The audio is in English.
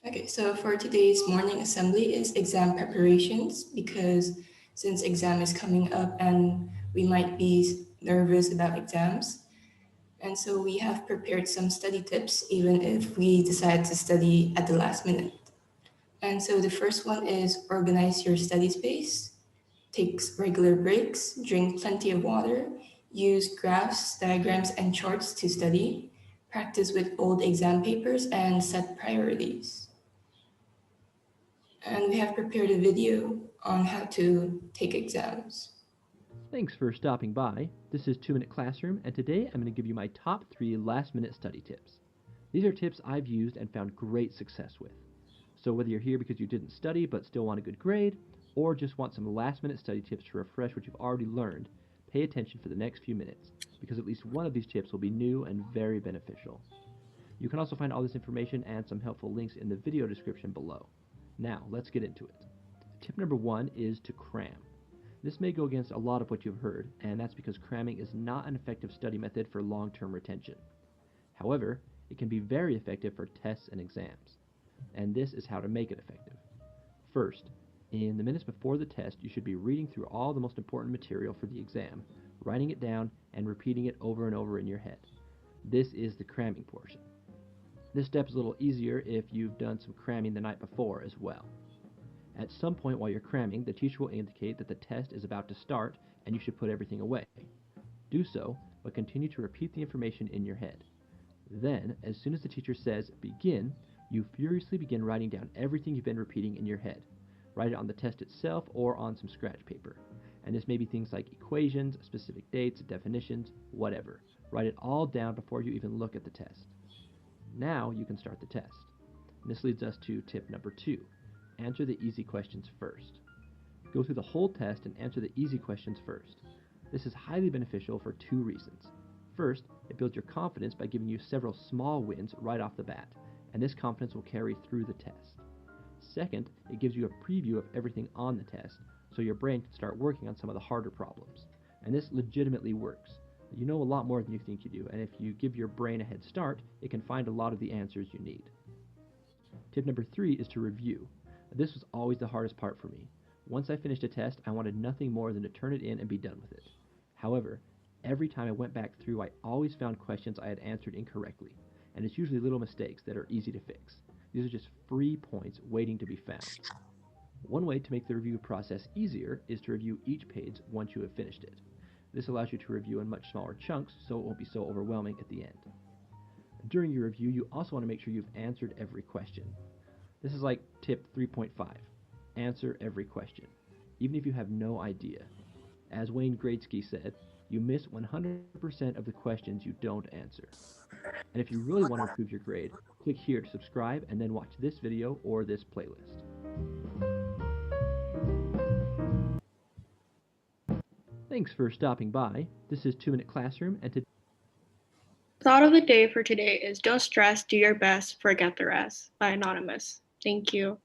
Okay, so for today's morning assembly is exam preparations because since exam is coming up and we might be nervous about exams. And so we have prepared some study tips even if we decide to study at the last minute. And so the first one is organize your study space, take regular breaks, drink plenty of water, use graphs, diagrams, and charts to study, practice with old exam papers, and set priorities. And we have prepared a video on how to take exams. Thanks for stopping by. This is 2 Minute Classroom, and today I'm going to give you my top 3 last minute study tips. These are tips I've used and found great success with. So, whether you're here because you didn't study but still want a good grade, or just want some last minute study tips to refresh what you've already learned, pay attention for the next few minutes, because at least one of these tips will be new and very beneficial. You can also find all this information and some helpful links in the video description below. Now, let's get into it. Tip number 1 is to cram. This may go against a lot of what you've heard, and that's because cramming is not an effective study method for long term retention. However, it can be very effective for tests and exams, and this is how to make it effective. First, in the minutes before the test, you should be reading through all the most important material for the exam, writing it down, and repeating it over and over in your head. This is the cramming portion. This step is a little easier if you've done some cramming the night before as well. At some point while you're cramming, the teacher will indicate that the test is about to start and you should put everything away. Do so, but continue to repeat the information in your head. Then, as soon as the teacher says begin, you furiously begin writing down everything you've been repeating in your head. Write it on the test itself or on some scratch paper. And this may be things like equations, specific dates, definitions, whatever. Write it all down before you even look at the test. Now you can start the test. And this leads us to tip number 2. Answer the easy questions first. Go through the whole test and answer the easy questions first. This is highly beneficial for 2 reasons. First, it builds your confidence by giving you several small wins right off the bat, and this confidence will carry through the test. Second, it gives you a preview of everything on the test, so your brain can start working on some of the harder problems. And this legitimately works. You know a lot more than you think you do, and if you give your brain a head start, it can find a lot of the answers you need. Tip number 3 is to review. This was always the hardest part for me. Once I finished a test, I wanted nothing more than to turn it in and be done with it. However, every time I went back through, I always found questions I had answered incorrectly, and it's usually little mistakes that are easy to fix. These are just free points waiting to be found. One way to make the review process easier is to review each page once you have finished it. This allows you to review in much smaller chunks, so it won't be so overwhelming at the end. During your review, you also want to make sure you've answered every question. This is like tip 3.5. Answer every question, even if you have no idea. As Wayne Gretzky said, you miss 100% of the questions you don't answer. And if you really want to improve your grade, click here to subscribe and then watch this video or this playlist. Thanks for stopping by. This is 2 Minute Classroom, and Thought of the day for today is don't stress, do your best, forget the rest by Anonymous. Thank you.